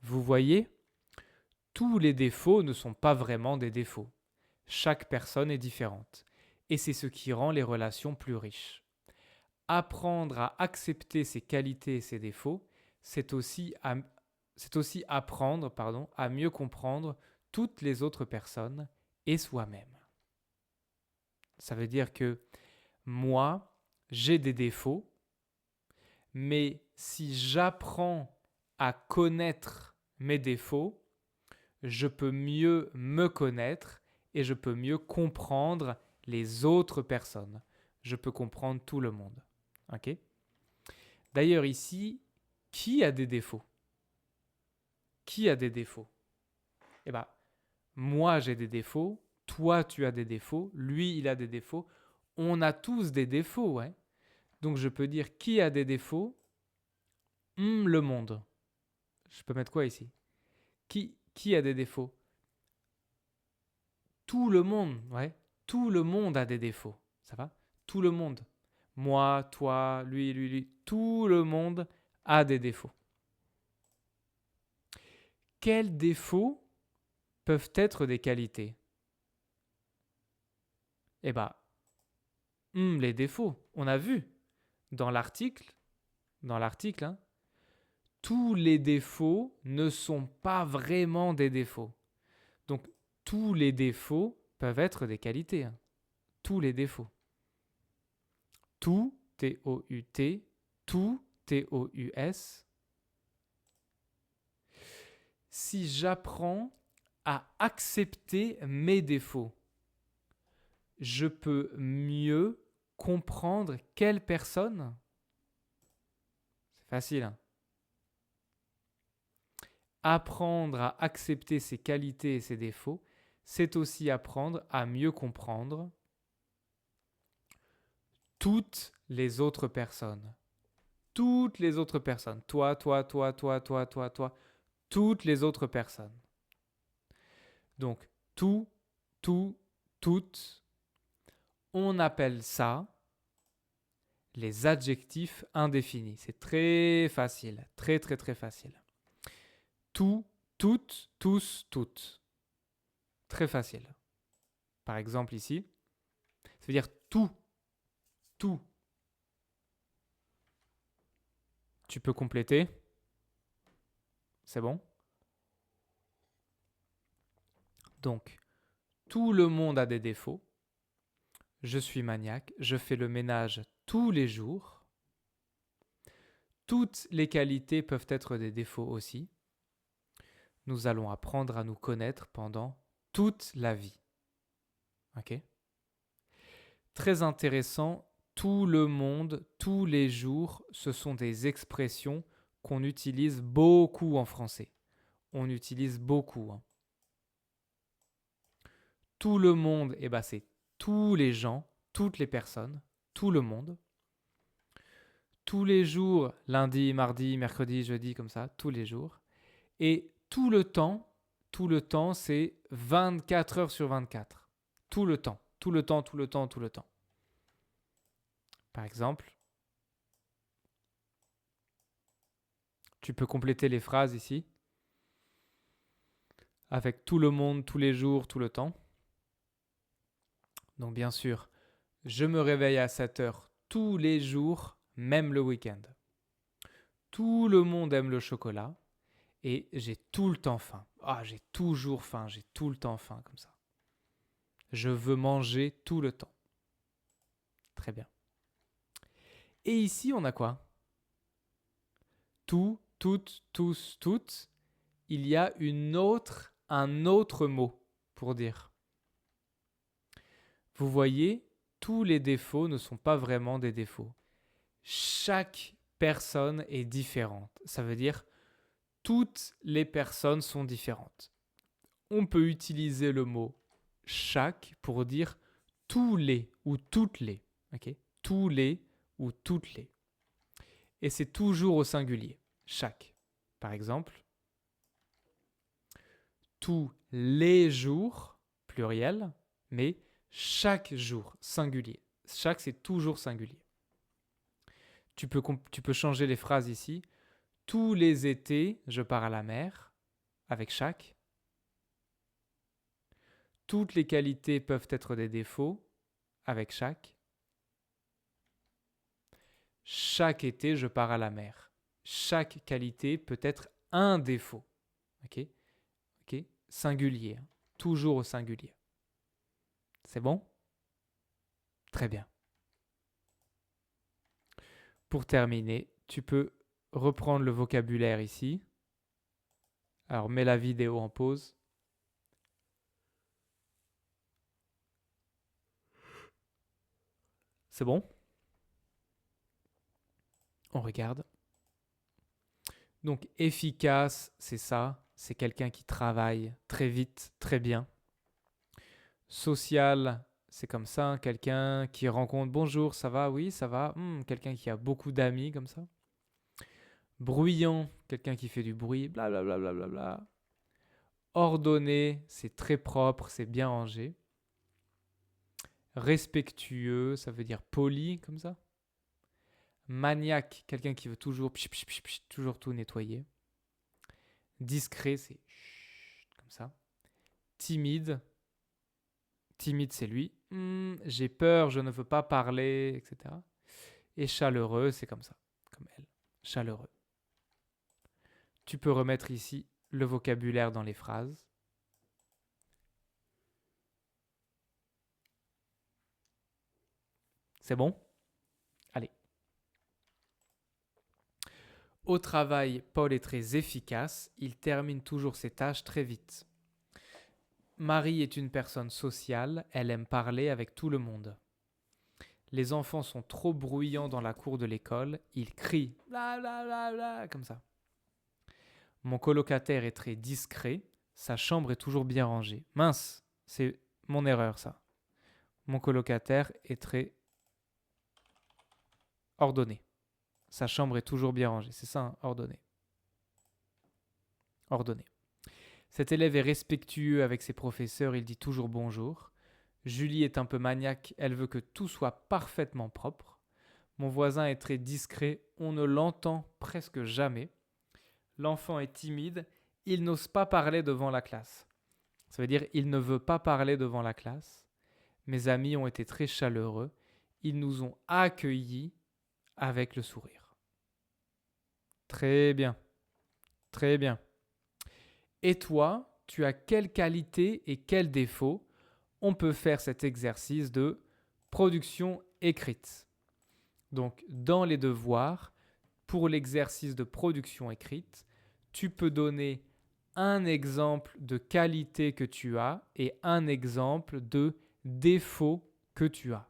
Vous voyez, tous les défauts ne sont pas vraiment des défauts. Chaque personne est différente. Et c'est ce qui rend les relations plus riches. Apprendre à accepter ses qualités et ses défauts, c'est aussi apprendre à mieux comprendre toutes les autres personnes et soi-même. Ça veut dire que moi, j'ai des défauts, mais si j'apprends à connaître mes défauts, je peux mieux me connaître et je peux mieux comprendre les autres personnes. Je peux comprendre tout le monde. Ok. D'ailleurs ici, qui a des défauts? Qui a des défauts? Eh bien, moi j'ai des défauts, toi tu as des défauts, lui il a des défauts. On a tous des défauts, ouais. Donc je peux dire qui a des défauts? Le monde. Je peux mettre quoi ici? Qui a des défauts? Tout le monde, ouais. Tout le monde a des défauts. Ça va? Tout le monde. Moi, toi, lui. Tout le monde a des défauts. Quels défauts peuvent être des qualités? Eh bien, les défauts. On a vu dans l'article, hein, tous les défauts ne sont pas vraiment des défauts. Donc, tous les défauts peuvent être des qualités. Hein. Tous les défauts. Tout, T-O-U-T, tout, T-O-U-S. Si j'apprends à accepter mes défauts, je peux mieux comprendre quelle personne. C'est facile. Hein. Apprendre à accepter ses qualités et ses défauts, c'est aussi apprendre à mieux comprendre toutes les autres personnes. Toutes les autres personnes. Toi, toutes les autres personnes. Donc, toutes. On appelle ça les adjectifs indéfinis. C'est très facile. Très, très, très facile. Tout, toutes, tous, toutes. Très facile. Par exemple ici, ça veut dire tout. Tout. Tu peux compléter. C'est bon? Donc, tout le monde a des défauts. Je suis maniaque. Je fais le ménage tous les jours. Toutes les qualités peuvent être des défauts aussi. Nous allons apprendre à nous connaître pendant toute la vie. Ok? Très intéressant. Tout le monde, tous les jours, ce sont des expressions qu'on utilise beaucoup en français. On utilise beaucoup. Hein. Tout le monde, c'est tous les gens, toutes les personnes, tout le monde. Tous les jours, lundi, mardi, mercredi, jeudi, comme ça, tous les jours. Et tout le temps, c'est 24 heures sur 24. Tout le temps. Par exemple, tu peux compléter les phrases ici avec tout le monde, tous les jours, tout le temps. Donc bien sûr, je me réveille à 7 heures tous les jours, même le week-end. Tout le monde aime le chocolat et j'ai tout le temps faim. J'ai toujours faim, j'ai tout le temps faim comme ça. Je veux manger tout le temps. Très bien. Et ici, on a quoi? Tout, toutes, tous, toutes. Il y a un autre mot pour dire. Vous voyez, tous les défauts ne sont pas vraiment des défauts. Chaque personne est différente. Ça veut dire toutes les personnes sont différentes. On peut utiliser le mot chaque pour dire tous les ou toutes les. Okay? Tous les ou toutes les. Et c'est toujours au singulier. Chaque. Par exemple, tous les jours, pluriel, mais chaque jour, singulier. Chaque, c'est toujours singulier. Tu peux changer les phrases ici. Tous les étés, je pars à la mer. avec chaque. Toutes les qualités peuvent être des défauts avec chaque. Chaque été, je pars à la mer. Chaque qualité peut être un défaut. Ok. Singulier. Hein. Toujours au singulier. C'est bon? Très bien. Pour terminer, tu peux reprendre le vocabulaire ici. Alors, mets la vidéo en pause. C'est bon? On regarde. Donc, efficace, c'est ça. C'est quelqu'un qui travaille très vite, très bien. Social, c'est comme ça. Quelqu'un qui rencontre, bonjour, ça va? Oui, ça va. Quelqu'un qui a beaucoup d'amis, comme ça. Bruyant, quelqu'un qui fait du bruit, blablabla. Bla, bla, bla, bla. Ordonné, c'est très propre, c'est bien rangé. Respectueux, ça veut dire poli, comme ça. Maniaque, quelqu'un qui veut toujours, toujours tout nettoyer. Discret, c'est comme ça. Timide, c'est lui. J'ai peur, je ne veux pas parler, etc. Et chaleureux, c'est comme ça, comme elle. Chaleureux. Tu peux remettre ici le vocabulaire dans les phrases. C'est bon? Allez. Au travail, Paul est très efficace. Il termine toujours ses tâches très vite. Marie est une personne sociale. Elle aime parler avec tout le monde. Les enfants sont trop bruyants dans la cour de l'école. Ils crient bla bla bla bla comme ça. Mon colocataire est très discret. Sa chambre est toujours bien rangée. Mince, c'est mon erreur ça. Mon colocataire est très ordonné. Sa chambre est toujours bien rangée. C'est ça, hein, ordonné. Ordonné. Cet élève est respectueux avec ses professeurs. Il dit toujours bonjour. Julie est un peu maniaque. Elle veut que tout soit parfaitement propre. Mon voisin est très discret. On ne l'entend presque jamais. L'enfant est timide. Il n'ose pas parler devant la classe. Ça veut dire il ne veut pas parler devant la classe. Mes amis ont été très chaleureux. Ils nous ont accueillis avec le sourire. Très bien. Très bien. Et toi, tu as quelle qualité et quel défaut? On peut faire cet exercice de production écrite. Donc, dans les devoirs, pour l'exercice de production écrite, tu peux donner un exemple de qualité que tu as et un exemple de défaut que tu as.